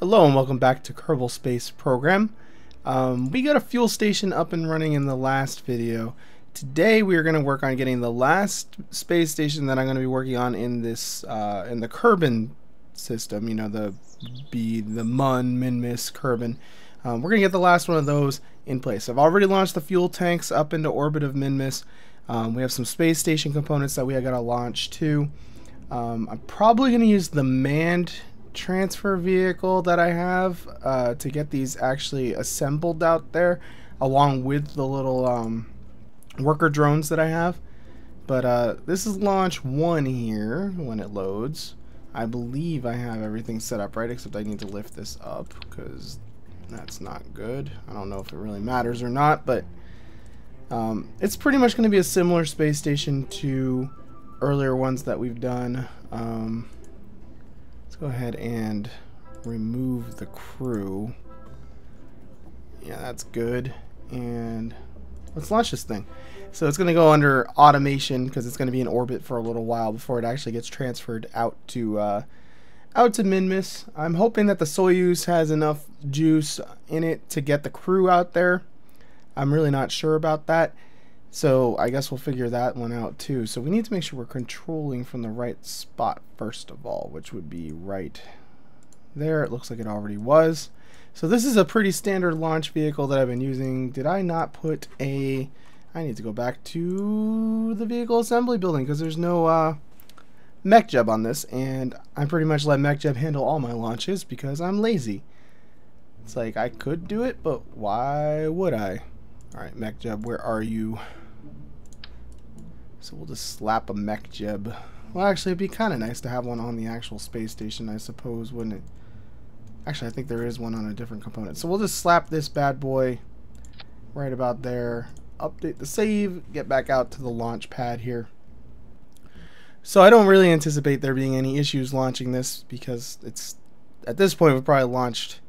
Hello and welcome back to Kerbal Space Program. We got a fuel station up and running in the last video. Today we are going to work on getting the last space station that I'm going to be working on in this in the Kerbal system. You know, the Minmus Kerbal. We're going to get the last one of those in place. I've already launched the fuel tanks up into orbit of Minmus. We have some space station components that we got to launch too. I'm probably going to use the manned transfer vehicle that I have to get these actually assembled out there, along with the little worker drones that I have. But this is launch 1 here when it loads. I believe I have everything set up right, except I need to lift this up because that's not good. I don't know if it really matters or not, but it's pretty much going to be a similar space station to earlier ones that we've done. Let's go ahead and remove the crew. Yeah, that's good. And let's launch this thing. So it's going to go under automation because it's going to be in orbit for a little while before it actually gets transferred out to Minmus. I'm hoping that the Soyuz has enough juice in it to get the crew out there. I'm really not sure about that. So I guess we'll figure that one out too. So we need to make sure we're controlling from the right spot first of all, which would be right there. It looks like it already was. So this is a pretty standard launch vehicle that I've been using. Did I not put a... I need to go back to the vehicle assembly building because there's no MechJeb on this, and I pretty much let MechJeb handle all my launches because I'm lazy. It's like I could do it, but why would I? Alright, MechJeb, where are you? So we'll just slap a MechJeb. Well, actually, it'd be kind of nice to have one on the actual space station, I suppose, wouldn't it? Actually, I think there is one on a different component. So we'll just slap this bad boy right about there. Update the save. Get back out to the launch pad here. So I don't really anticipate there being any issues launching this because it's... At this point, we've probably launched,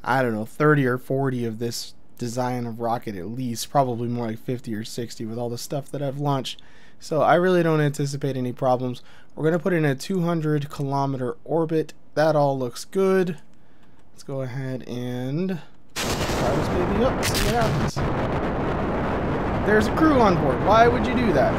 I don't know, 30 or 40 of this design of rocket at least, probably more like 50 or 60 with all the stuff that I've launched. So I really don't anticipate any problems. We're going to put in a 200-kilometer orbit. That all looks good. Let's go ahead and fire this baby up. See what happens. There's a crew on board. Why would you do that?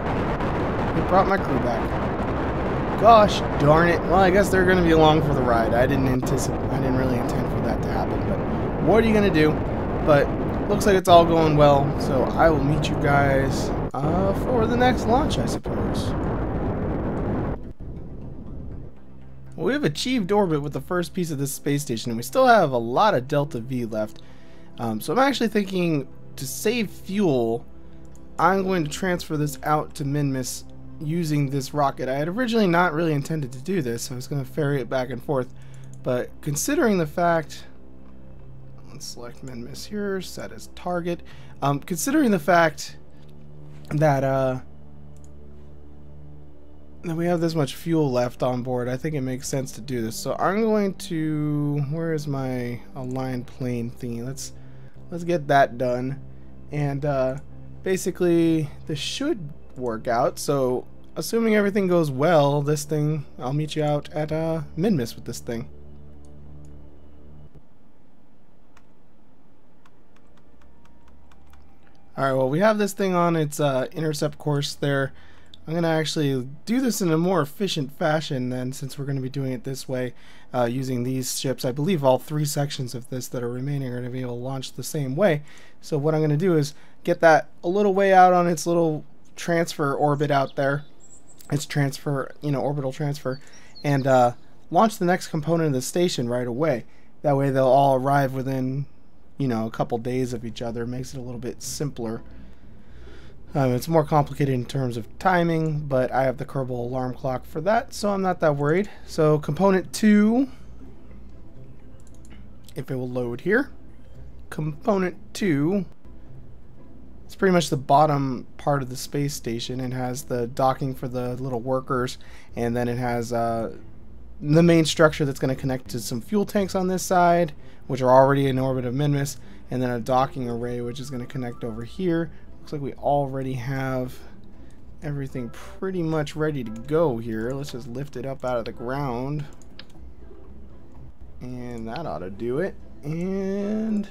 It brought my crew back. Gosh darn it. Well, I guess they're going to be along for the ride. I didn't really intend for that to happen, but what are you going to do? But looks like it's all going well, so I will meet you guys for the next launch, I suppose. Well, we have achieved orbit with the first piece of this space station, and we still have a lot of Delta V left. So I'm actually thinking to save fuel, I'm going to transfer this out to Minmus using this rocket. I had originally not really intended to do this. I was going to ferry it back and forth, but considering the fact... Let's select Minmus here, set as target. Considering the fact that that we have this much fuel left on board, I think it makes sense to do this. So I'm going to... Where is my aligned plane thingy? Let's get that done. And basically, this should work out. So assuming everything goes well, this thing, I'll meet you out at Minmus with this thing. Alright, well, we have this thing on its intercept course there. I'm going to actually do this in a more efficient fashion then, since we're going to be doing it this way, using these ships. I believe all 3 sections of this that are remaining are going to be able to launch the same way. So what I'm going to do is get that a little way out on its little transfer orbit out there. Its transfer, you know, orbital transfer. And launch the next component of the station right away. That way they'll all arrive within... you know, a couple days of each other. Makes it a little bit simpler. It's more complicated in terms of timing, but I have the Kerbal alarm clock for that, so I'm not that worried. So component 2, if it will load here, component 2, it's pretty much the bottom part of the space station. It has the docking for the little workers, and then it has the main structure that's going to connect to some fuel tanks on this side, which are already in orbit of Minmus, and then a docking array which is going to connect over here. Looks like we already have everything pretty much ready to go here. Let's just lift it up out of the ground. And and that ought to do it. And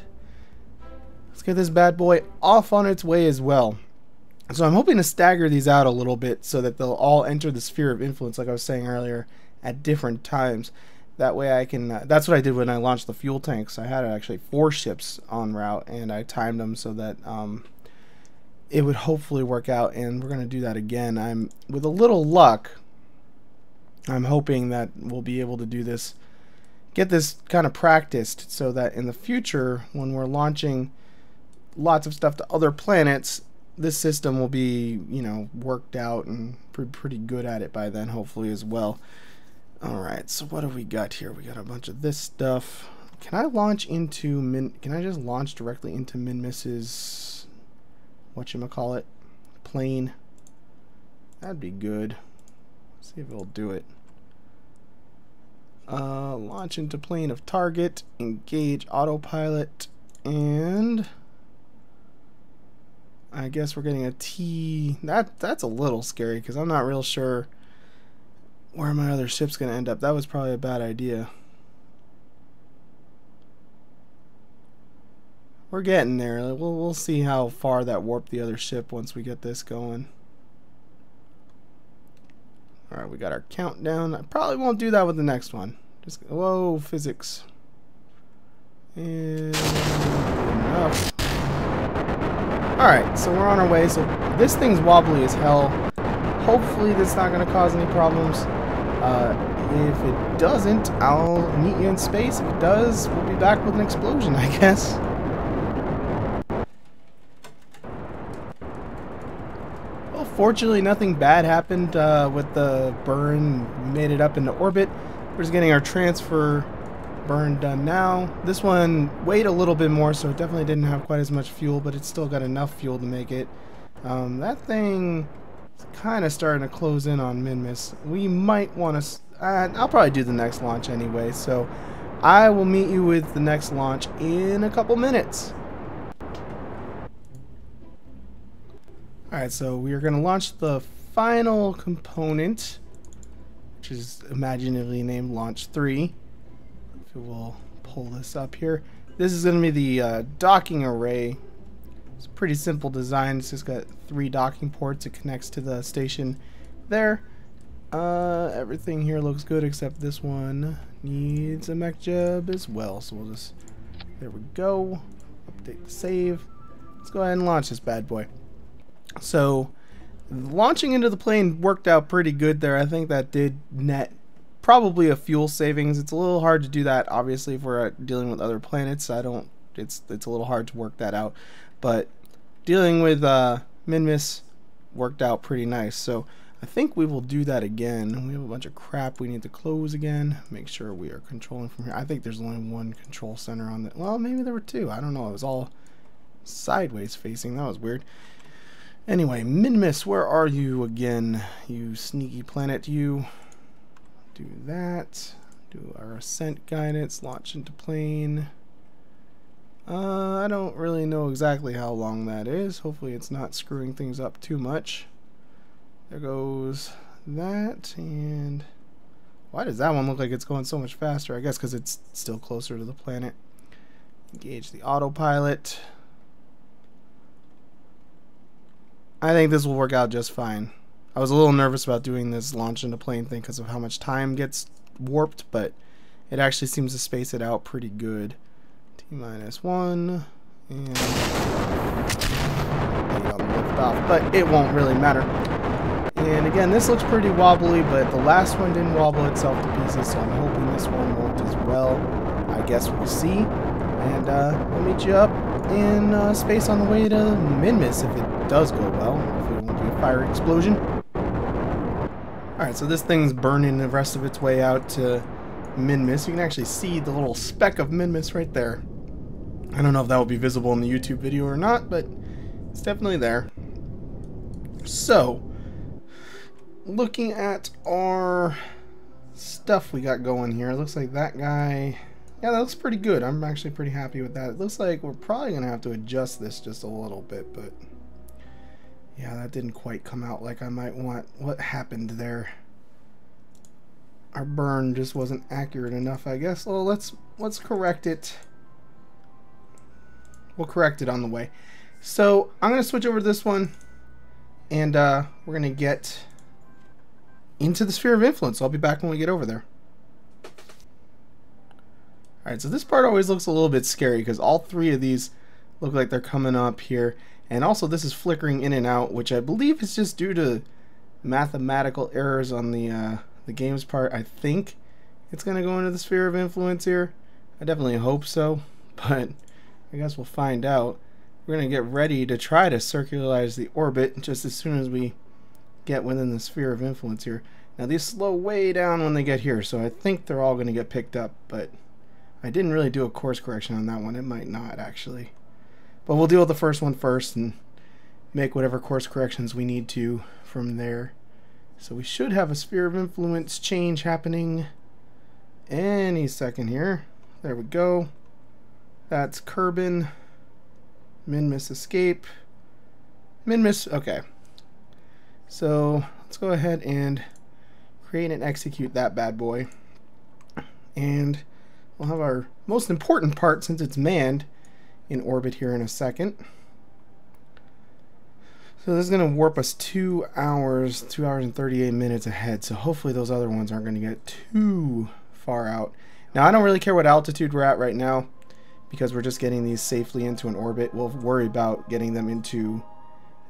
let's get this bad boy off on its way as well. So I'm hoping to stagger these out a little bit so that they'll all enter the sphere of influence, like I was saying earlier, at different times. That way I can, that's what I did when I launched the fuel tanks. I had actually 4 ships en route, and I timed them so that it would hopefully work out, and we're going to do that again. With a little luck, I'm hoping that we'll be able to do this, get this kind of practiced, so that in the future, when we're launching lots of stuff to other planets, this system will be, you know, worked out and pretty good at it by then, hopefully, as well. Alright, so what have we got here? We got a bunch of this stuff. Can I launch into can I just launch directly into Minmus's whatchamacallit plane? That'd be good. Let's see if it'll do it. Launch into plane of target, engage autopilot, and I guess we're getting a T. That's a little scary because I'm not real sure where my other ship's gonna end up. That was probably a bad idea. We're getting there. We'll see how far that warped the other ship once we get this going. Alright, we got our countdown. I probably won't do that with the next one. Just, whoa, physics. And enough. Alright, so we're on our way. So this thing's wobbly as hell. Hopefully that's not going to cause any problems. If it doesn't, I'll meet you in space. If it does, we'll be back with an explosion, I guess. Well, fortunately, nothing bad happened with the burn. We made it up into orbit. We're just getting our transfer burn done now. This one weighed a little bit more, so it definitely didn't have quite as much fuel, but it's still got enough fuel to make it. That thing is kind of starting to close in on Minmus. We might want to... I'll probably do the next launch anyway, so I will meet you with the next launch in a couple minutes. Alright, so we are going to launch the final component, which is imaginatively named Launch 3. If we'll pull this up here. This is going to be the docking array. It's a pretty simple design. It's just got 3 docking ports. It connects to the station there. Everything here looks good except this one needs a mech jeb as well. So we'll just, there we go. Update the save. Let's go ahead and launch this bad boy. So launching into the plane worked out pretty good there. I think that did net probably a fuel savings. It's a little hard to do that, obviously, if we're dealing with other planets. It's a little hard to work that out, but dealing with Minmus worked out pretty nice. So I think we will do that again. We have a bunch of crap we need to close again. Make sure we are controlling from here. I think there's only 1 control center on that. Well, maybe there were 2. I don't know. It was all sideways facing. That was weird. Anyway, Minmus, where are you again? You sneaky planet, you. Do that. Do our ascent guidance. Launch into plane. I don't really know exactly how long that is. Hopefully it's not screwing things up too much. There goes that. And why does that one look like it's going so much faster? I guess because it's still closer to the planet. Engage the autopilot. I think this will work out just fine. I was a little nervous about doing this launch into plane thing because of how much time gets warped, but it actually seems to space it out pretty good. T-1 and on the liftoff, but it won't really matter. And again, this looks pretty wobbly, but the last one didn't wobble itself to pieces, so I'm hoping this one won't as well. I guess we'll see. And we'll meet you up in space on the way to Minmus if it does go well. Hopefully it won't be a fire explosion. Alright, so this thing's burning the rest of its way out to Minmus. You can actually see the little speck of Minmus right there. I don't know if that will be visible in the YouTube video or not, but it's definitely there. So, looking at our stuff we got going here, it looks like that guy... Yeah, that looks pretty good. I'm actually pretty happy with that. It looks like we're probably going to have to adjust this just a little bit, but... Yeah, that didn't quite come out like I might want. What happened there? our burn just wasn't accurate enough, I guess. Well, let's correct it. We'll correct it on the way. So I'm going to switch over to this one, and we're going to get into the sphere of influence. I'll be back when we get over there. Alright, so this part always looks a little bit scary because all three of these look like they're coming up here. And also this is flickering in and out, which I believe is just due to mathematical errors on the game's part. I think it's going to go into the sphere of influence here. I definitely hope so, but I guess we'll find out. We're going to get ready to try to circularize the orbit just as soon as we get within the sphere of influence here. Now these slow way down when they get here, so I think they're all going to get picked up, but I didn't really do a course correction on that one. It might not, actually. But we'll deal with the first one first and make whatever course corrections we need to from there. So we should have a sphere of influence change happening any second here. There we go. That's Kerbal. Minmus escape. Minmus, okay. So let's go ahead and create and execute that bad boy. And we'll have our most important part, since it's manned, in orbit here in a second. So this is going to warp us 2 hours and 38 minutes ahead. So hopefully those other ones aren't going to get too far out. Now I don't really care what altitude we're at right now, because we're just getting these safely into an orbit. We'll worry about getting them into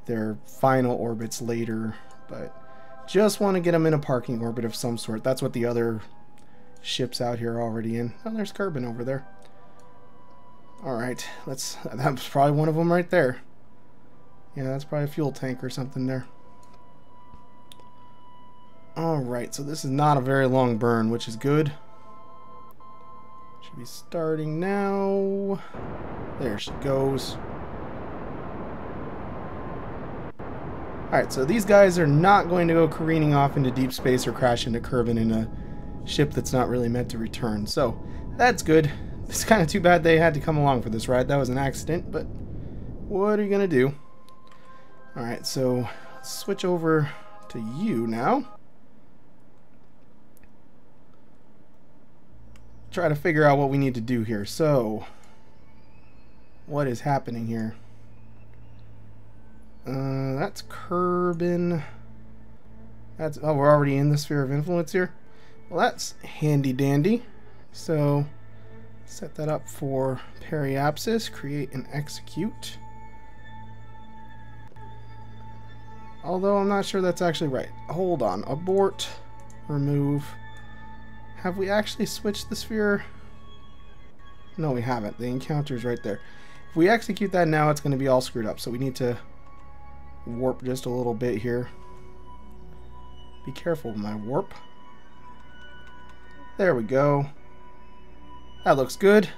their final orbits later, but just want to get them in a parking orbit of some sort. That's what the other ships out here are already in. Oh, there's Kerbal over there. Alright, that's probably one of them right there. Yeah, that's probably a fuel tank or something there. Alright, so this is not a very long burn, which is good. Should be starting now. There she goes. Alright, so these guys are not going to go careening off into deep space or crash into Kerbal in a ship that's not really meant to return. So that's good. It's kind of too bad they had to come along for this ride. That was an accident, but what are you going to do? Alright, so let's switch over to you now. Try to figure out what we need to do here. So, what is happening here? That's Kerbal. That's, oh, we're already in the sphere of influence here. Well, that's handy dandy. So, set that up for periapsis, create and execute. Although I'm not sure that's actually right. Hold on, abort, remove. Have we actually switched the sphere? No, we haven't. The encounter's right there. If we execute that now, it's going to be all screwed up. So we need to warp just a little bit here. Be careful with my warp. There we go. That looks good.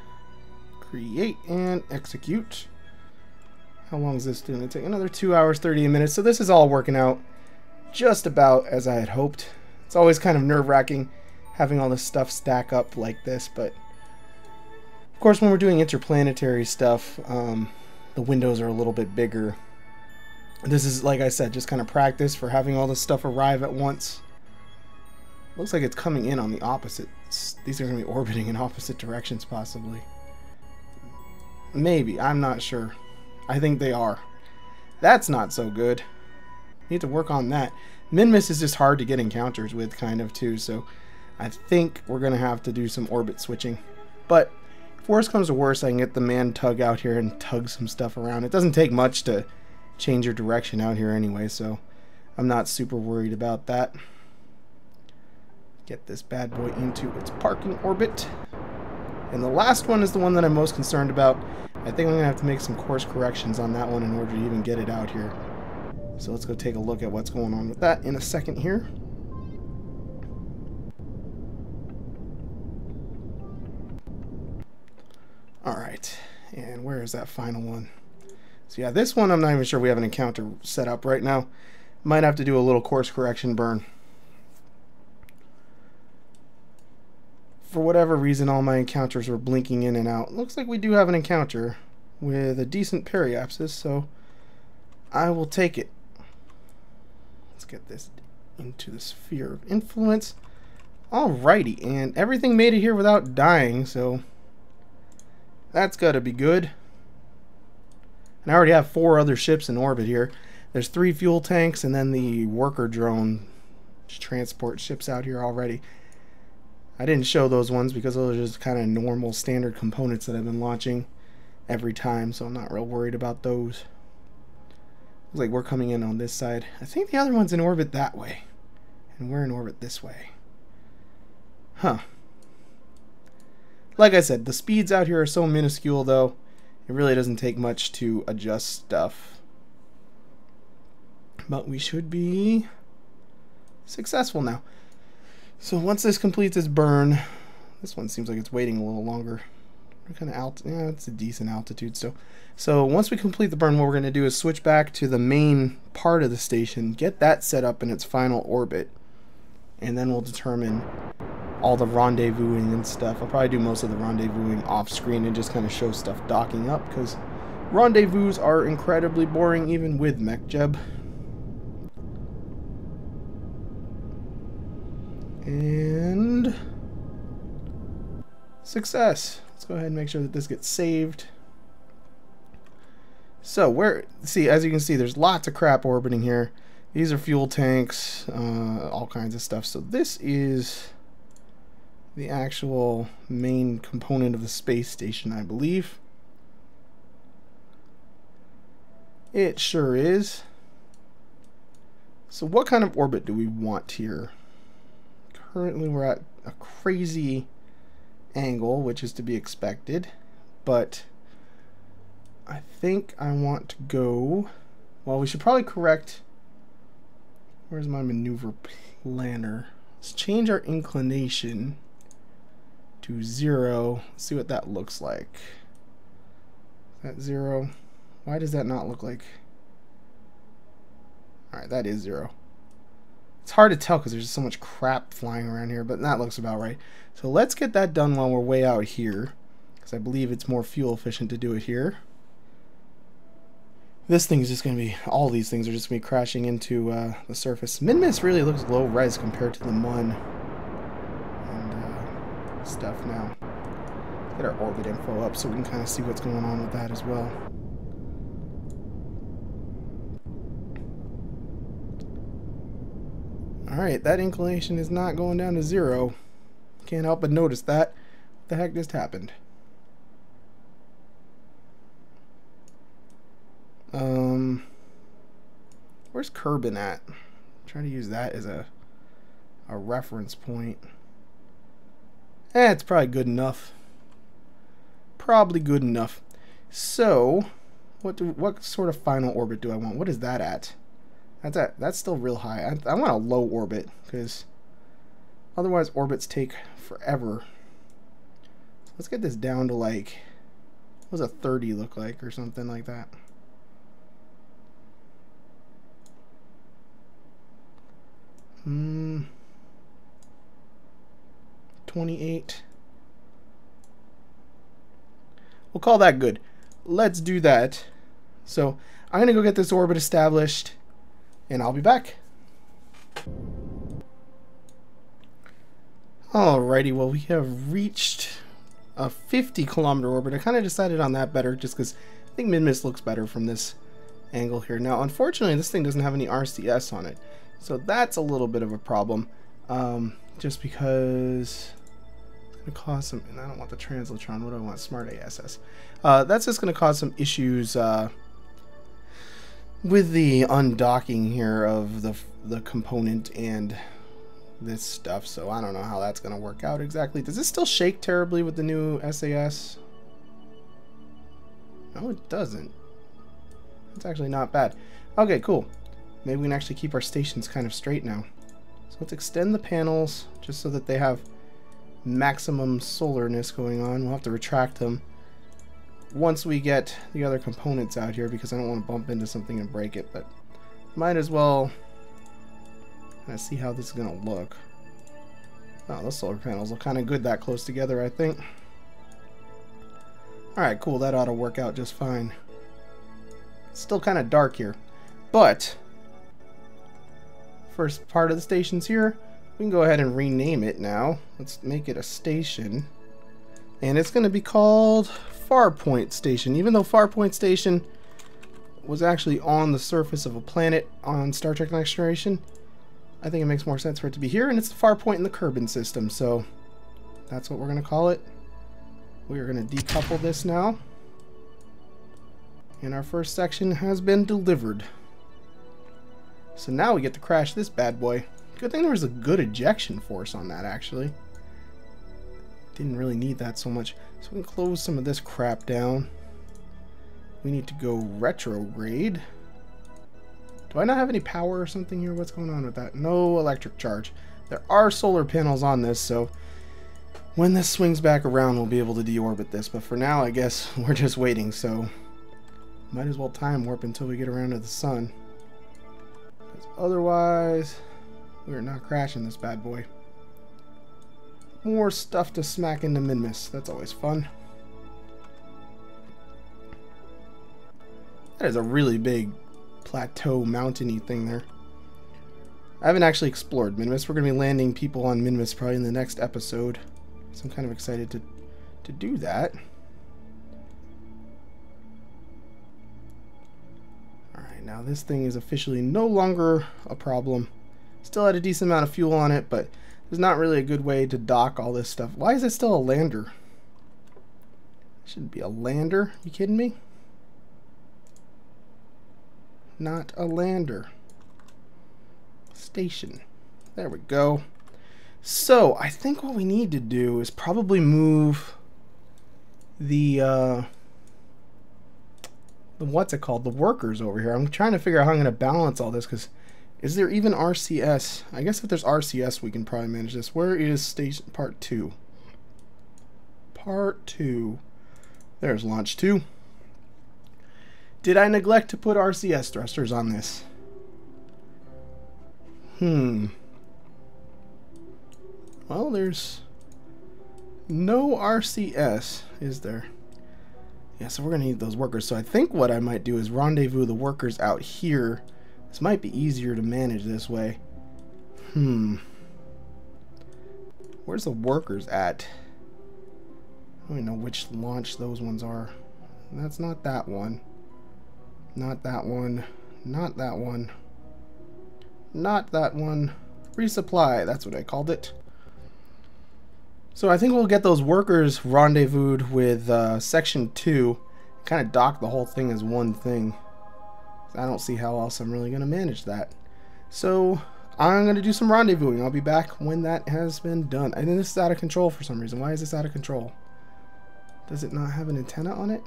Create and execute. How long is this going to take? Another 2 hours, 38 minutes. So this is all working out just about as I had hoped. It's always kind of nerve-wracking having all this stuff stack up like this, but of course when we're doing interplanetary stuff, the windows are a little bit bigger. This is, like I said, just kind of practice for having all this stuff arrive at once. Looks like it's coming in on the opposite. These are going to be orbiting in opposite directions, possibly. Maybe. I'm not sure. I think they are. That's not so good. Need to work on that. Minmus is just hard to get encounters with, kind of, too, so I think we're going to have to do some orbit switching. But if worse comes to worse, I can get the man tug out here and tug some stuff around. It doesn't take much to change your direction out here anyway, so I'm not super worried about that. Get this bad boy into its parking orbit. And the last one is the one that I'm most concerned about. I think I'm going to have to make some course corrections on that one in order to even get it out here. So let's go take a look at what's going on with that in a second here. Alright, and where is that final one? So yeah, this one I'm not even sure we have an encounter set up right now. Might have to do a little course correction burn. For whatever reason, all my encounters were blinking in and out. Looks like we do have an encounter with a decent periapsis, so I will take it. Let's get this into the sphere of influence. Alrighty, and everything made it here without dying, so that's gotta be good. And I already have 4 other ships in orbit here. There's 3 fuel tanks and then the worker drone transport ships out here already. I didn't show those ones because those are just kind of normal standard components that I've been launching every time, so I'm not real worried about those. Looks like we're coming in on this side. I think the other one's in orbit that way, and we're in orbit this way. Huh. Like I said, the speeds out here are so minuscule, though, it really doesn't take much to adjust stuff. But we should be successful now. So once this completes its burn, this one seems like it's waiting a little longer. What kind of altitude? Yeah, it's a decent altitude still. So once we complete the burn, what we're going to do is switch back to the main part of the station, get that set up in its final orbit, and then we'll determine all the rendezvousing and stuff. I'll probably do most of the rendezvousing off screen and just kind of show stuff docking up, because rendezvous are incredibly boring even with MechJeb. And success. Let's go ahead and make sure that this gets saved. So see, as you can see, there's lots of crap orbiting here. These are fuel tanks, all kinds of stuff. So this is the actual main component of the space station, I believe. It sure is. So what kind of orbit do we want here? Currently we're at a crazy angle, which is to be expected, but I think I want to go, well, we should probably correct, where's my maneuver planner? Let's change our inclination to 0. Let's see what that looks like. Is that 0? Why does that not look like? Alright, that is 0. It's hard to tell because there's just so much crap flying around here, but that looks about right. So let's get that done while we're way out here, because I believe it's more fuel efficient to do it here. This thing is just going to be, all these things are just going to be crashing into the surface. Minmus really looks low res compared to the Mun and stuff now. Get our orbit info up so we can kind of see what's going on with that as well. Alright, that inclination is not going down to 0. Can't help but notice that. What the heck just happened? Where's Kerbal at? I'm trying to use that as a reference point. It's probably good enough. Probably good enough. So, what sort of final orbit do I want? What is that at? That's still real high. I want a low orbit, because otherwise orbits take forever. So let's get this down to like, what does a 30 look like or something like that? Hmm. 28. We'll call that good. Let's do that. So I'm gonna go get this orbit established, and I'll be back. Alrighty, well, we have reached a 50-kilometer orbit. I kind of decided on that better just because I think Minmus looks better from this angle here. Now, unfortunately, this thing doesn't have any RCS on it, so that's a little bit of a problem. Just because it's going to cause some, and I don't want the Translitron, what do I want? Smart ASS. That's just going to cause some issues with the undocking here of the component and this stuff, so I don't know how that's going to work out exactly. Does this still shake terribly with the new SAS? No, it doesn't. It's actually not bad. Okay, cool. Maybe we can actually keep our stations kind of straight now. So let's extend the panels just so that they have maximum solarness going on. We'll have to retract them once we get the other components out here, because I don't want to bump into something and break it, but might as well kind of see how this is going to look. Oh, those solar panels look kind of good that close together, I think. Alright, cool. That ought to work out just fine. It's still kind of dark here, but first part of the station's here. We can go ahead and rename it now. Let's make it a station. And it's going to be called Farpoint Station. Even though Farpoint Station was actually on the surface of a planet on Star Trek Next Generation, I think it makes more sense for it to be here, and it's the Farpoint in the Kerbal system, so that's what we're going to call it. We are going to decouple this now. And our first section has been delivered. So now we get to crash this bad boy. Good thing there was a good ejection force on that, actually. Didn't really need that so much. So we can close some of this crap down. We need to go retrograde. Do I not have any power or something here? What's going on with that? No electric charge. There are solar panels on this, so when this swings back around, we'll be able to deorbit this. But for now, I guess we're just waiting, so might as well time warp until we get around to the sun. Because otherwise, we're not crashing this bad boy. More stuff to smack into Minmus. That's always fun. That is a really big plateau mountainy thing there. I haven't actually explored Minmus. We're going to be landing people on Minmus probably in the next episode. So I'm kind of excited to do that. Alright, now this thing is officially no longer a problem. Still had a decent amount of fuel on it, but there's not really a good way to dock all this stuff. Why is it still a lander? It shouldn't be a lander. You kidding me? Not a lander. Station. There we go. So, I think what we need to do is probably move the what's it called? The workers over here. I'm trying to figure out how I'm going to balance all this, because is there even RCS? I guess if there's RCS, we can probably manage this. Where is station part 2? Part 2. There's launch 2. Did I neglect to put RCS thrusters on this? Well, there's no RCS, is there? Yeah, so we're going to need those workers. So I think what I might do is rendezvous the workers out here. This might be easier to manage this way. Where's the workers at? I don't even know which launch those ones are. That's not that one. Not that one. Not that one. Not that one. Resupply, that's what I called it. So I think we'll get those workers rendezvoused with Section 2. Kind of dock the whole thing as one thing. I don't see how else I'm really going to manage that. So I'm going to do some rendezvousing. I'll be back when that has been done. I think this is out of control for some reason. Why is this out of control? Does it not have an antenna on it?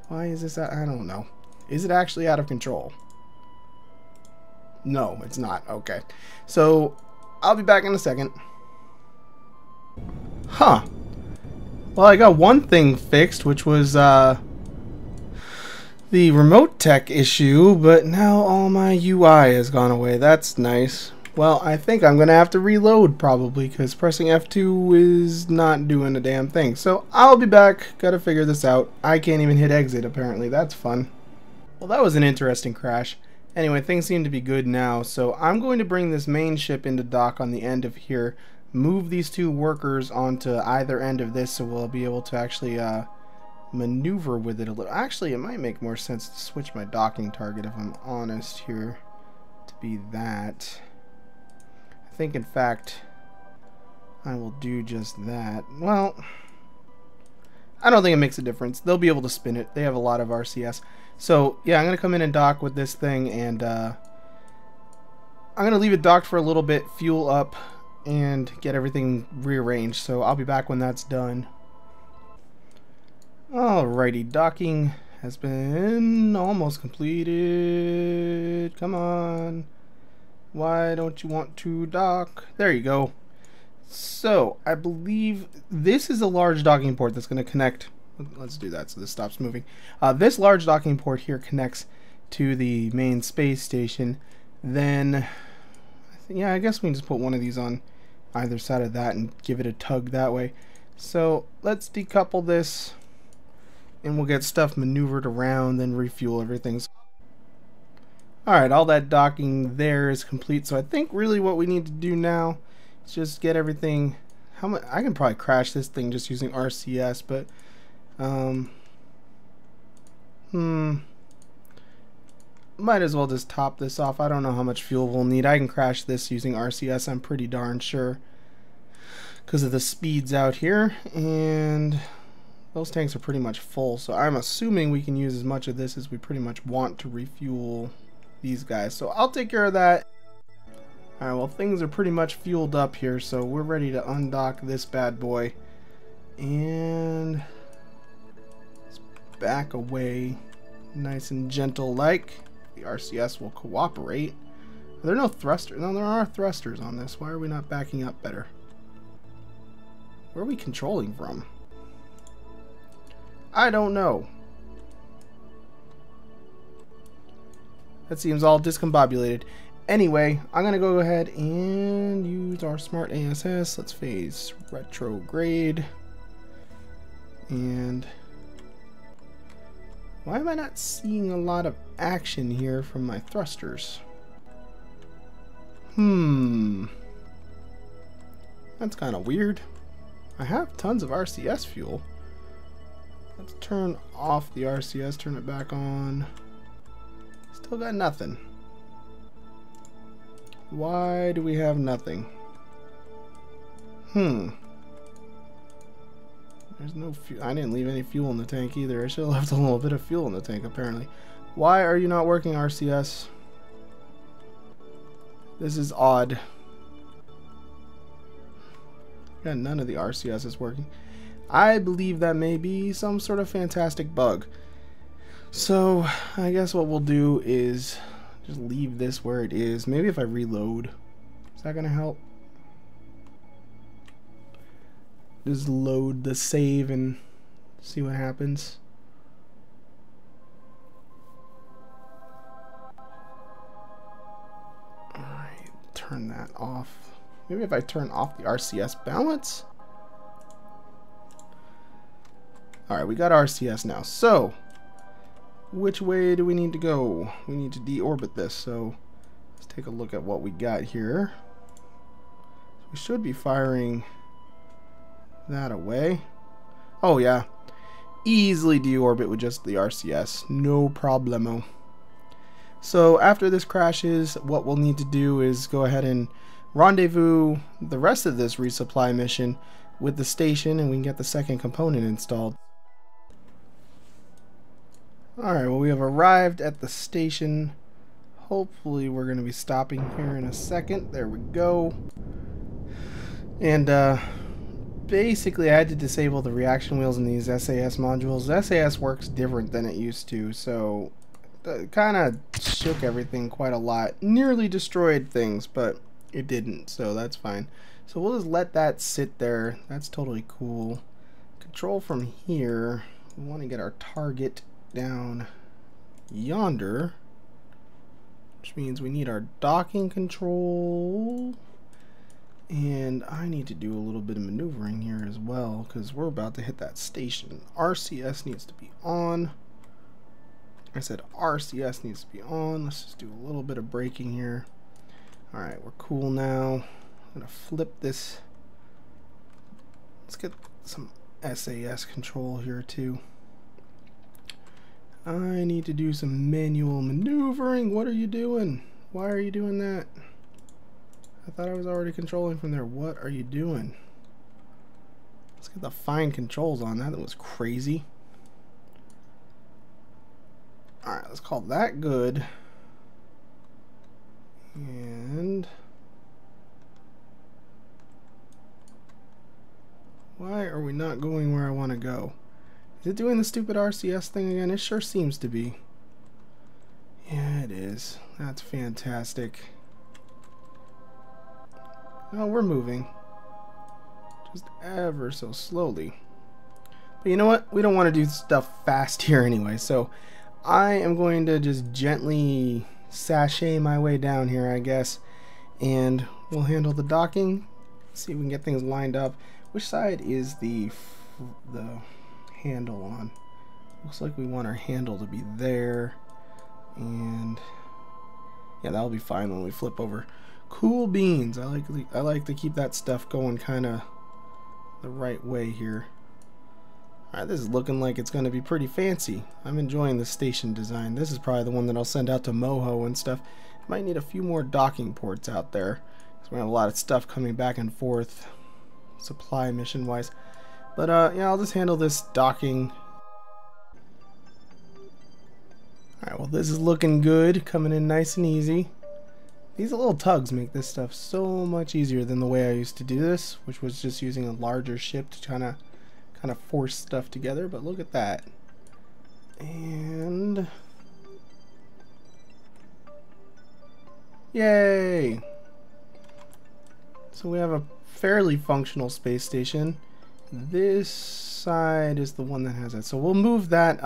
Why is this out? I don't know. Is it actually out of control? No, it's not. Okay. So I'll be back in a second. Huh. Well, I got one thing fixed, which was the remote tech issue, but now all my UI has gone away. That's nice. Well, I think I'm going to have to reload probably, because pressing F2 is not doing a damn thing. So I'll be back. Got to figure this out. I can't even hit exit apparently. That's fun. Well, that was an interesting crash. Anyway, things seem to be good now. So I'm going to bring this main ship into dock on the end of here. Move these two workers onto either end of this so we'll be able to actually maneuver with it a little. Actually, it might make more sense to switch my docking target, if I'm honest here, to be that. I think, in fact, I will do just that. Well, I don't think it makes a difference. They'll be able to spin it. They have a lot of RCS. So, yeah, I'm going to come in and dock with this thing, and I'm going to leave it docked for a little bit, fuel up, and get everything rearranged. So I'll be back when that's done. Alrighty, docking has been almost completed. Come on. Why don't you want to dock? There you go. So I believe this is a large docking port that's going to connect. Let's do that so this stops moving. This large docking port here connects to the main space station. Then, yeah, I guess we can just put one of these on either side of that and give it a tug that way. So let's decouple this, and we'll get stuff maneuvered around, then refuel everything. Alright, all that docking there is complete. So I think really what we need to do now is just get everything. How much? I can probably crash this thing just using RCS, but might as well just top this off. I don't know how much fuel we'll need. I can crash this using RCS, I'm pretty darn sure, because of the speeds out here, and those tanks are pretty much full, so I'm assuming we can use as much of this as we pretty much want to refuel these guys. So I'll take care of that. Alright, well, things are pretty much fueled up here, so we're ready to undock this bad boy. And let's back away nice and gentle like. The RCS will cooperate. Are there no thrusters? No, there are thrusters on this. Why are we not backing up better? Where are we controlling from? I don't know. That seems all discombobulated. Anyway, I'm going to go ahead and use our smart ASS. Let's phase retrograde. And why am I not seeing a lot of action here from my thrusters? That's kind of weird. I have tons of RCS fuel. Let's turn off the RCS, turn it back on. Still got nothing. Why do we have nothing? There's no fuel. I didn't leave any fuel in the tank either. I should have left a little bit of fuel in the tank apparently. Why are you not working, RCS? This is odd. Yeah, none of the RCS is working. I believe that may be some sort of fantastic bug. So I guess what we'll do is just leave this where it is. Maybe if I reload, is that gonna help? Just load the save and see what happens. Alright, turn that off. Maybe if I turn off the RCS balance. Alright, we got RCS now. So which way do we need to go? We need to deorbit this, so let's take a look at what we got here. We should be firing that away. Oh yeah, easily deorbit with just the RCS, no problemo. So after this crashes, what we'll need to do is go ahead and rendezvous the rest of this resupply mission with the station, and we can get the second component installed. Alright, well, we have arrived at the station. Hopefully we're going to be stopping here in a second. There we go. And basically I had to disable the reaction wheels in these SAS modules. SAS works different than it used to, so it kind of shook everything quite a lot. Nearly destroyed things, but it didn't, so that's fine. So we'll just let that sit there. That's totally cool. Control from here. We want to get our target down yonder, which means we need our docking control, and I need to do a little bit of maneuvering here as well because we're about to hit that station. RCS needs to be on. I said RCS needs to be on. Let's just do a little bit of braking here. Alright, we're cool now. I'm gonna flip this. Let's get some SAS control here too. I need to do some manual maneuvering. What are you doing? Why are you doing that? I thought I was already controlling from there. What are you doing? Let's get the fine controls on that. That was crazy. Alright, let's call that good. And why are we not going where I want to go? Is it doing the stupid RCS thing again? It sure seems to be. Yeah, it is. That's fantastic. Oh, we're moving. Just ever so slowly. But you know what? We don't want to do stuff fast here anyway, so I am going to just gently sashay my way down here, I guess, and we'll handle the docking. See if we can get things lined up. Which side is the handle on? Looks like we want our handle to be there, and Yeah, that'll be fine when we flip over. Cool beans. I like to keep that stuff going kind of the right way here. Alright, this is looking like it's going to be pretty fancy. I'm enjoying the station design. This is probably the one that I'll send out to Moho and stuff. Might need a few more docking ports out there. So we have a lot of stuff coming back and forth, supply mission wise. But yeah, I'll just handle this docking. Alright, well this is looking good, coming in nice and easy. These little tugs make this stuff so much easier than the way I used to do this, which was just using a larger ship to kind of force stuff together. But look at that. And yay! So we have a fairly functional space station. This side is the one that has it. So we'll move that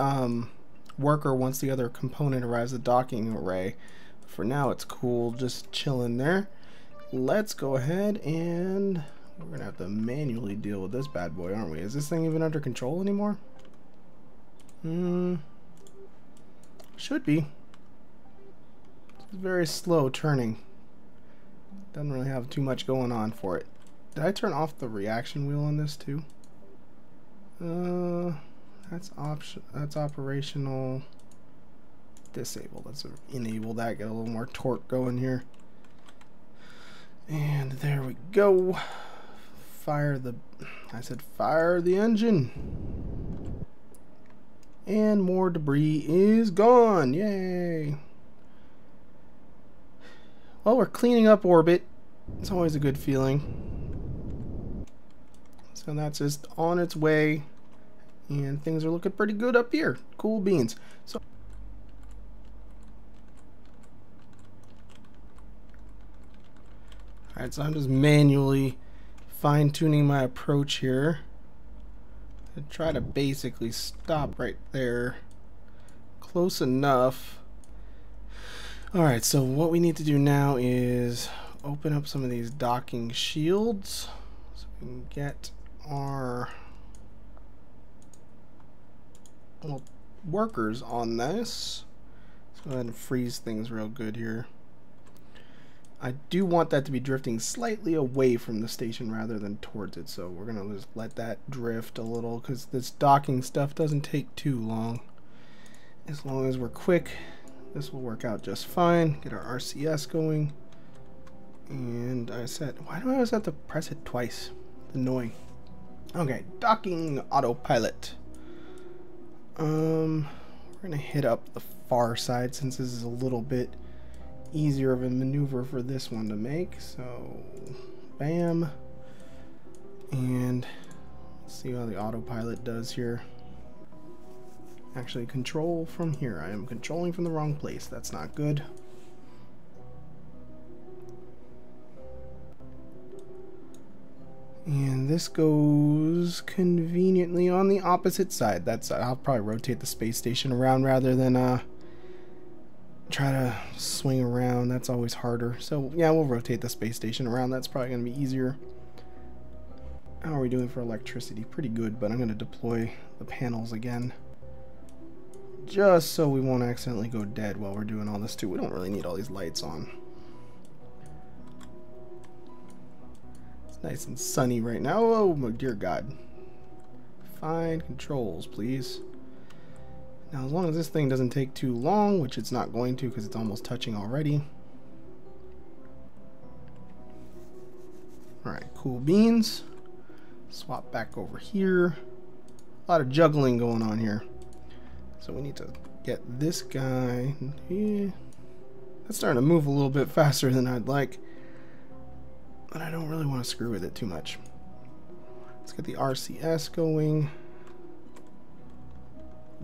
worker once the other component arrives, the docking array. For now it's cool just chilling there. Let's go ahead and we're gonna have to manually deal with this bad boy, aren't we? Is this thing even under control anymore? Should be. It's very slow turning. Doesn't really have too much going on for it. Did I turn off the reaction wheel on this too? That's operational. Disable. Let's enable that. Get a little more torque going here. And there we go. Fire the engine. And more debris is gone. Yay. Well, we're cleaning up orbit. It's always a good feeling. So that's just on its way. And things are looking pretty good up here. Cool beans. So alright, so I'm just manually fine-tuning my approach here to try to basically stop right there. Close enough. Alright, so what we need to do now is open up some of these docking shields so we can get our little workers on this. Let's go ahead and freeze things real good here. I do want that to be drifting slightly away from the station rather than towards it, so we're gonna just let that drift a little because this docking stuff doesn't take too long. As long as we're quick, this will work out just fine. Get our RCS going. And I said, why do I always have to press it twice? Annoying. Okay, docking autopilot. We're gonna hit up the far side since this is a little bit easier of a maneuver for this one to make. So bam, and let's see how the autopilot does here. Actually, control from here. I am controlling from the wrong place. That's not good. And this goes conveniently on the opposite side. That's I'll probably rotate the space station around rather than try to swing around. That's always harder. So yeah, we'll rotate the space station around. That's probably going to be easier. How are we doing for electricity? Pretty good, but I'm going to deploy the panels again. Just so we won't accidentally go dead while we're doing all this too. We don't really need all these lights on. It's nice and sunny right now. Oh my dear God. Fine controls, please. Now, as long as this thing doesn't take too long, which it's not going to because it's almost touching already. Alright, cool beans. Swap back over here. A lot of juggling going on here. So we need to get this guy. That's starting to move a little bit faster than I'd like. But I don't really want to screw with it too much. Let's get the RCS going.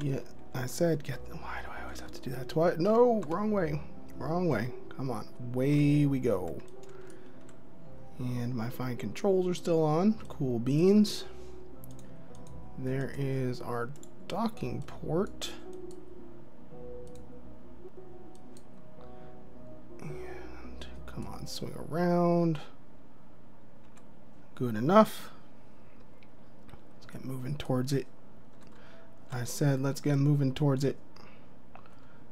Yeah. I said get. Why do I always have to do that twice? No, wrong way. Wrong way. Come on. Away we go. And my fine controls are still on. Cool beans. There is our docking port. And come on, swing around. Good enough. Let's get moving towards it. I said let's get moving towards it.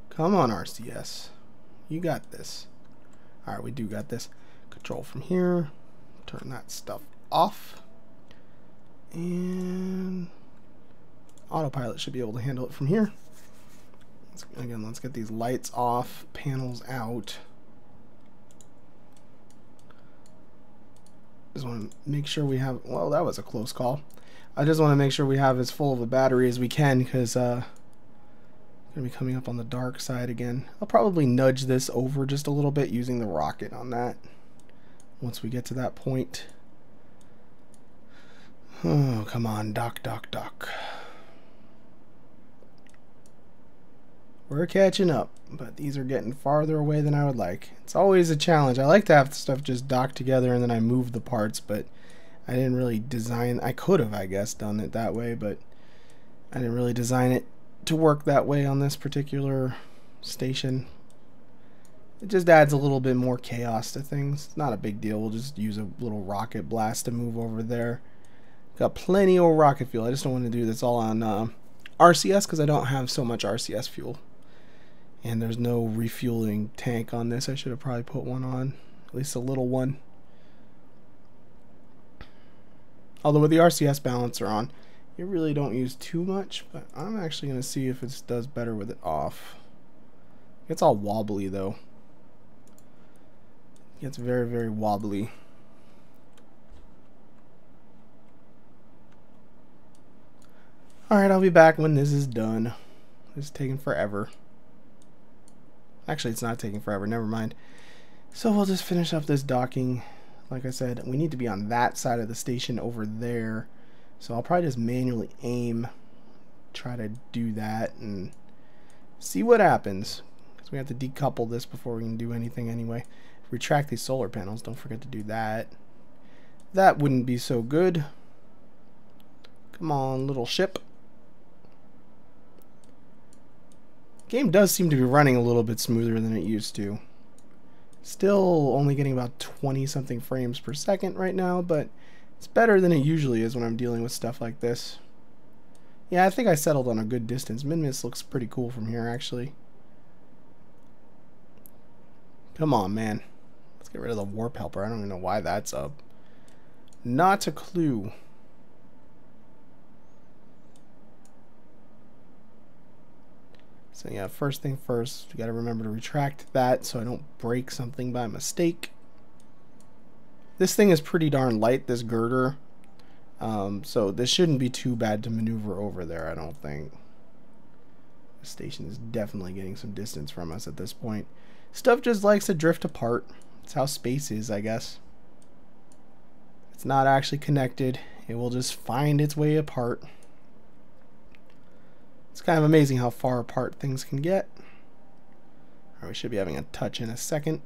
Come on, RCS. You got this. Alright, we do got this. Control from here. Turn that stuff off. And autopilot should be able to handle it from here. Again, let's get these lights off, panels out. Just want to make sure we have, well, that was a close call. I just want to make sure we have as full of a battery as we can, because going to be coming up on the dark side again. I'll probably nudge this over just a little bit using the rocket on that once we get to that point. Oh, come on, dock. We're catching up, but these are getting farther away than I would like. It's always a challenge. I like to have the stuff just docked together and then I move the parts, but I didn't really design. I could have, I guess, done it that way, but I didn't really design it to work that way on this particular station. It just adds a little bit more chaos to things. It's not a big deal. We'll just use a little rocket blast to move over there. Got plenty of rocket fuel. I just don't want to do this all on RCS because I don't have so much RCS fuel. And there's no refueling tank on this. I should have probably put one on, at least a little one. Although with the RCS balancer on, you really don't use too much, but I'm actually going to see if it does better with it off. It's all wobbly though. It gets very, very wobbly. Alright, I'll be back when this is done. It's taking forever. Actually, it's not taking forever. Never mind. So we'll just finish up this docking. Like I said, we need to be on that side of the station over there. So I'll probably just manually aim, try to do that, and see what happens. Because we have to decouple this before we can do anything anyway. Retract these solar panels. Don't forget to do that. That wouldn't be so good. Come on, little ship. Game does seem to be running a little bit smoother than it used to. Still only getting about 20 something frames per second right now, but it's better than it usually is when I'm dealing with stuff like this. Yeah, I think I settled on a good distance. Minmus looks pretty cool from here, actually. Come on, man. Let's get rid of the warp helper. I don't even know why that's up. Not a clue. So yeah, first thing first, you got to remember to retract that so I don't break something by mistake. This thing is pretty darn light, this girder. So this shouldn't be too bad to maneuver over there, I don't think. The station is definitely getting some distance from us at this point. Stuff just likes to drift apart. It's how space is, I guess. It's not actually connected. It will just find its way apart. It's kind of amazing how far apart things can get. Alright, we should be having a touch in a second.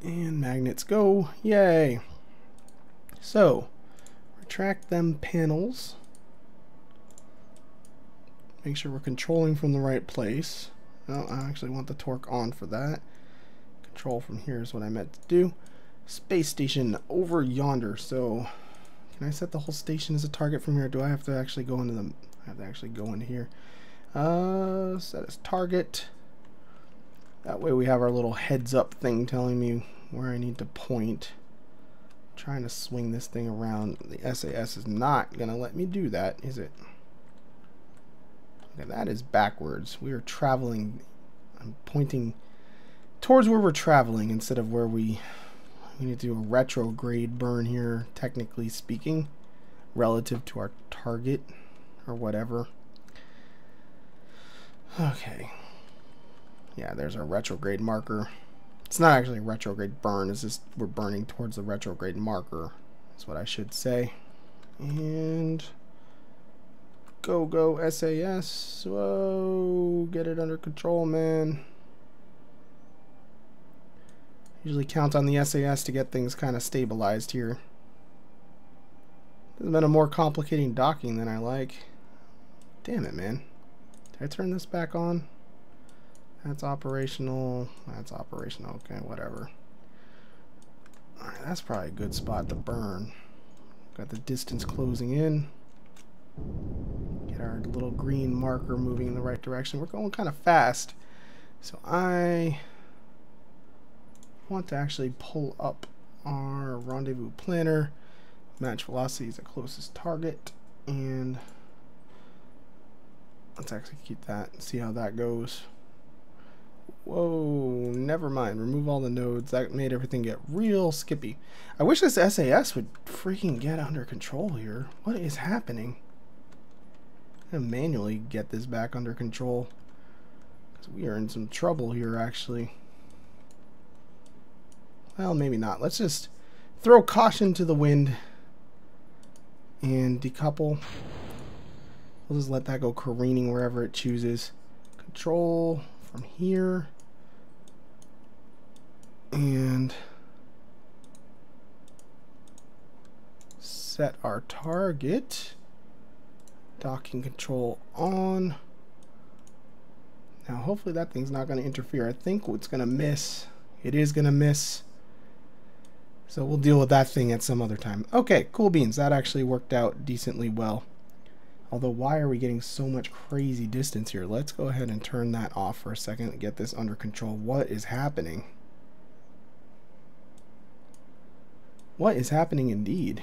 And magnets go. Yay! So, retract them panels. Make sure we're controlling from the right place. No, I actually want the torque on for that. Control from here is what I meant to do. Space station over yonder. So can I set the whole station as a target from here? Do I have to actually go into the, I have to actually go into here. Set as target. That way we have our little heads up thing telling me where I need to point. I'm trying to swing this thing around. The SAS is not gonna let me do that, is it? Okay, that is backwards. We are traveling. I'm pointing towards where we're traveling instead of where we need to do a retrograde burn here, technically speaking, relative to our target or whatever. Okay. Yeah, there's our retrograde marker. It's not actually a retrograde burn, it's just we're burning towards the retrograde marker. That's what I should say. And go SAS. Whoa, get it under control, man. Usually count on the SAS to get things kind of stabilized here. This has been a more complicating docking than I like. Damn it, man. Did I turn this back on? That's operational. That's operational. Okay, whatever. Alright, that's probably a good spot to burn. Got the distance closing in. Get our little green marker moving in the right direction. We're going kind of fast. So I want to actually pull up our rendezvous planner, match velocity is the closest target, and let's execute that and see how that goes. Whoa, never mind. Remove all the nodes. That made everything get real skippy. I wish this SAS would freaking get under control here. What is happening? I'm gonna manually get this back under control, because we are in some trouble here, actually. Well, maybe not. Let's just throw caution to the wind and decouple. We'll just let that go careening wherever it chooses. Control from here. And set our target. Docking control on. Now hopefully that thing's not going to interfere. I think it's going to miss. It is going to miss. So we'll deal with that thing at some other time. Okay, cool beans. That actually worked out decently well. Although, why are we getting so much crazy distance here? Let's go ahead and turn that off for a second and get this under control. What is happening? What is happening indeed?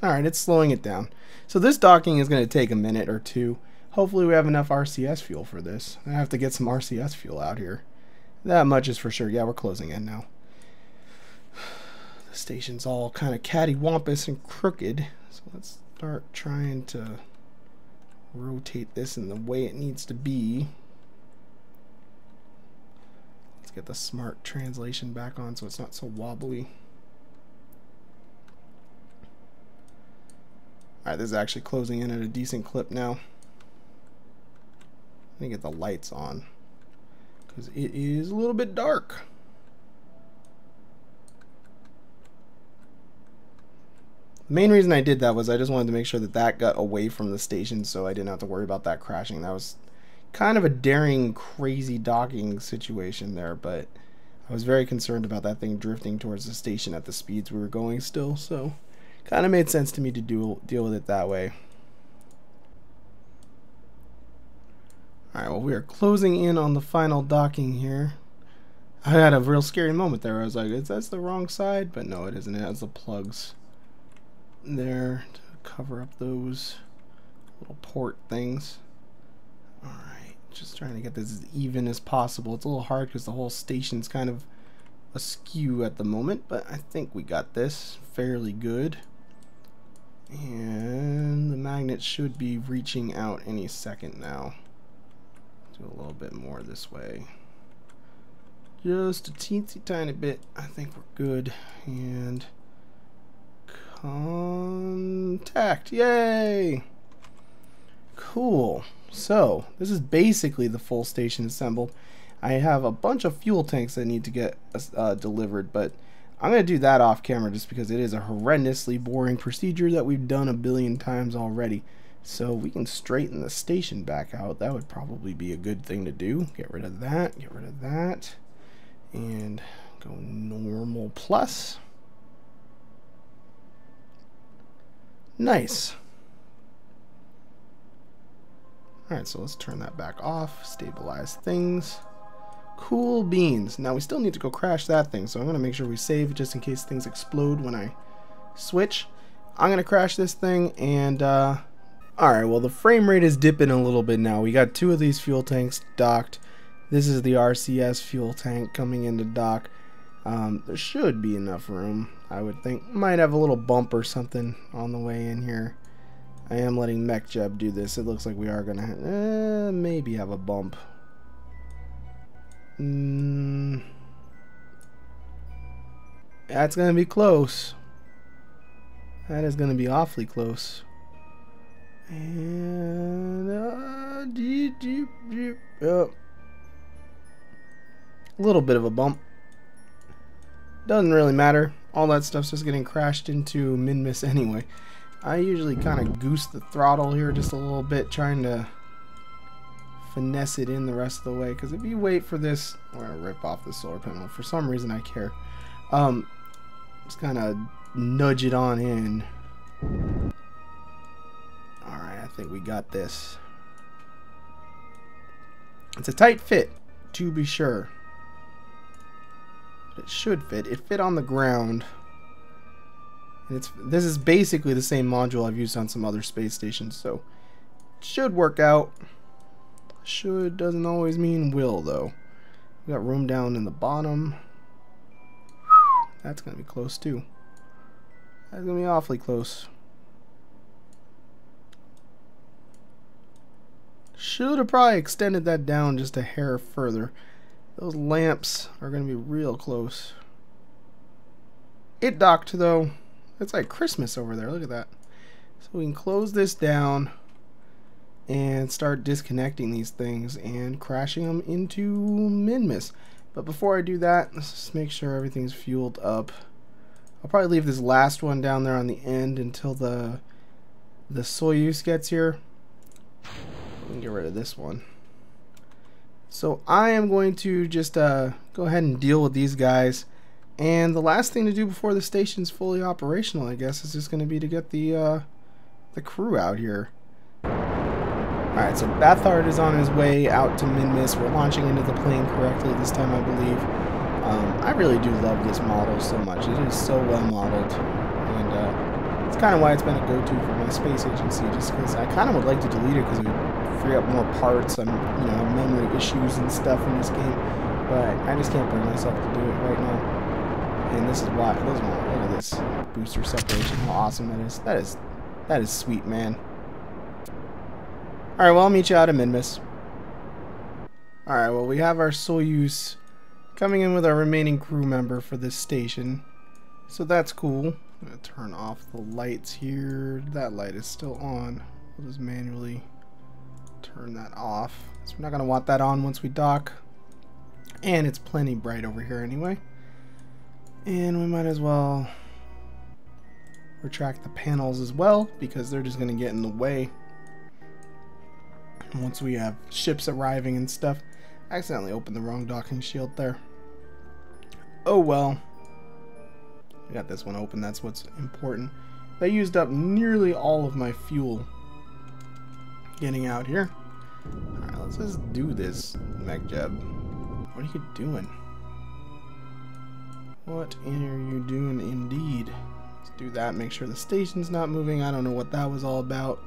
Alright, it's slowing it down. So this docking is going to take a minute or two. Hopefully we have enough RCS fuel for this. I have to get some RCS fuel out here. That much is for sure. Yeah, we're closing in now. The station's all kind of cattywampus and crooked. So let's start trying to rotate this in the way it needs to be. Let's get the smart translation back on so it's not so wobbly. Alright, this is actually closing in at a decent clip now. Let me get the lights on, because it is a little bit dark. The main reason I did that was I just wanted to make sure that that got away from the station so I didn't have to worry about that crashing. That was kind of a daring, crazy docking situation there, but I was very concerned about that thing drifting towards the station at the speeds we were going still, so kind of made sense to me to deal with it that way. Alright, well, we are closing in on the final docking here. I had a real scary moment there. I was like, is that the wrong side? But no, it isn't. It has the plugs there to cover up those little port things. Alright, just trying to get this as even as possible. It's a little hard because the whole station's kind of askew at the moment, but I think we got this fairly good. And the magnet should be reaching out any second now. Do a little bit more this way. Just a teensy tiny bit. I think we're good. And contact. Yay! Cool. So, this is basically the full station assembled. I have a bunch of fuel tanks that need to get delivered, but I'm going to do that off camera just because it is a horrendously boring procedure that we've done a billion times already. So we can straighten the station back out. That would probably be a good thing to do. Get rid of that, get rid of that, and go normal plus. Nice. Alright, so let's turn that back off, stabilize things. Cool beans. Now we still need to go crash that thing, so I'm going to make sure we save just in case things explode when I switch. I'm going to crash this thing, and alright, well, the frame rate is dipping a little bit now. We got two of these fuel tanks docked. This is the RCS fuel tank coming into dock. There should be enough room, I would think. Might have a little bump or something on the way in here. I am letting MechJeb do this. It looks like we are going to maybe have a bump. That's going to be close. That is going to be awfully close. And a little bit of a bump. Doesn't really matter. All that stuff's just getting crashed into Minmus anyway. I usually kind of goose the throttle here just a little bit, trying to finesse it in the rest of the way, because if you wait for this, we're going to rip off the solar panel. For some reason I care. Just kind of nudge it on in. Alright, I think we got this. It's a tight fit, to be sure. But it should fit. It fit on the ground. And this is basically the same module I've used on some other space stations, so it should work out. Should doesn't always mean will, though. We got room down in the bottom. That's going to be close, too. That's going to be awfully close. Should have probably extended that down just a hair further. Those lamps are going to be real close. It docked, though. It's like Christmas over there. Look at that. So we can close this down and start disconnecting these things and crashing them into Minmus. But before I do that, let's just make sure everything's fueled up. I'll probably leave this last one down there on the end until the Soyuz gets here. We can get rid of this one. So I am going to just go ahead and deal with these guys. And the last thing to do before the station's fully operational, I guess, is just going to be to get the crew out here. Alright, so Bathard is on his way out to Minmus. We're launching into the plane correctly this time, I believe. I really do love this model so much. It is so well modeled. And it's kind of why it's been a go-to for my space agency, just because I kind of would like to delete it because it would free up more parts and, you know, memory issues and stuff in this game. But I just can't bring myself to do it right now. And this is why. Look at this booster separation. How awesome that is. That is sweet, man. Alright, well, I'll meet you out at Minmus. Alright, well, we have our Soyuz coming in with our remaining crew member for this station. So that's cool. I'm going to turn off the lights here. That light is still on. We'll just manually turn that off. So we're not going to want that on once we dock. And it's plenty bright over here anyway. And we might as well retract the panels as well, because they're just going to get in the way. And once we have ships arriving and stuff. I accidentally opened the wrong docking shield there. Oh well. I got this one open, that's what's important. They used up nearly all of my fuel getting out here. Alright, let's just do this, MechJeb. What are you doing? What are you doing indeed? Let's do that, make sure the station's not moving. I don't know what that was all about.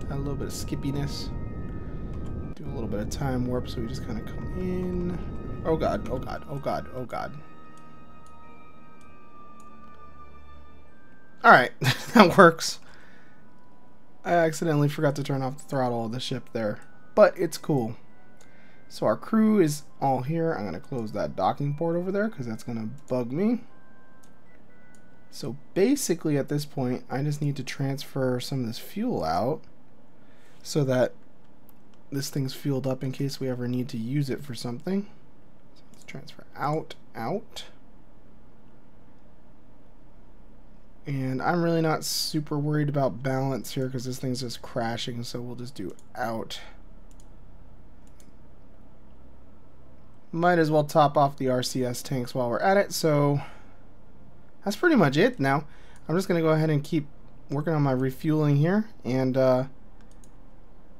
Got a little bit of skippiness. Do a little bit of time warp so we just kind of come in. Oh god, oh god, oh god, oh god. Alright, that works. I accidentally forgot to turn off the throttle of the ship there, but it's cool. So our crew is all here. I'm going to close that docking port over there because that's going to bug me. So basically at this point, I just need to transfer some of this fuel out so that this thing's fueled up in case we ever need to use it for something. So let's transfer out. And I'm really not super worried about balance here because this thing's just crashing, so we'll just do out. Might as well top off the RCS tanks while we're at it, so that's pretty much it now. I'm just going to go ahead and keep working on my refueling here, and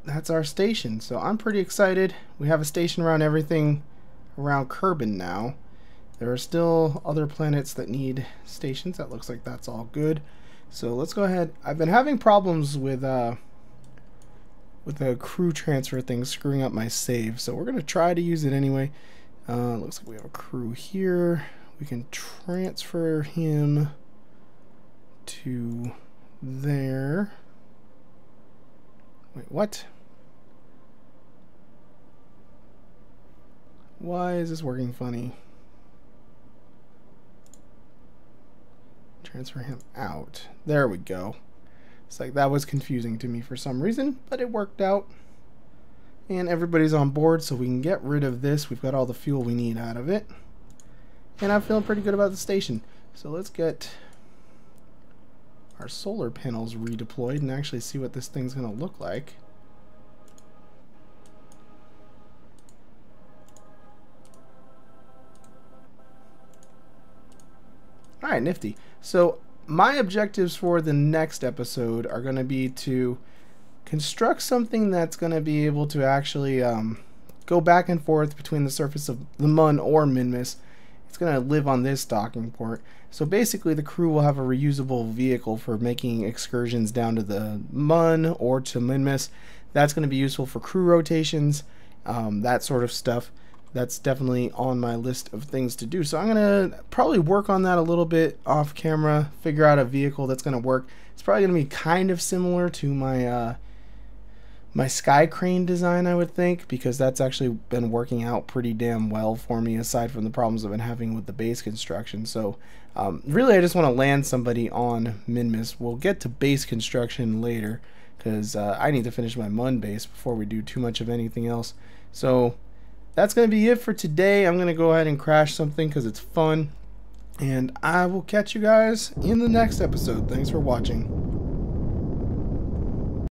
that's our station. So I'm pretty excited. We have a station around everything around Kerbal now. There are still other planets that need stations. That looks like that's all good. So let's go ahead. I've been having problems with the crew transfer thing screwing up my save. So we're going to try to use it anyway. Looks like we have a crew here. We can transfer him to there. Wait, what? Why is this working funny? Transfer him out. There we go. It's like that was confusing to me for some reason, but it worked out. And everybody's on board, so we can get rid of this. We've got all the fuel we need out of it. And I'm feeling pretty good about the station. So let's get our solar panels redeployed and actually see what this thing's going to look like. Alright, nifty. So my objectives for the next episode are going to be to construct something that's going to be able to actually go back and forth between the surface of the Mun or Minmus. It's going to live on this docking port. So basically the crew will have a reusable vehicle for making excursions down to the Mun or to Minmus. That's going to be useful for crew rotations, that sort of stuff. That's definitely on my list of things to do. So I'm going to probably work on that a little bit off camera, figure out a vehicle that's going to work. It's probably going to be kind of similar to my my sky crane design, I would think, because that's actually been working out pretty damn well for me, aside from the problems I've been having with the base construction. So really I just want to land somebody on Minmus. We'll get to base construction later, because I need to finish my Mun base before we do too much of anything else. So that's going to be it for today. I'm going to go ahead and crash something because it's fun, and I will catch you guys in the next episode. Thanks for watching.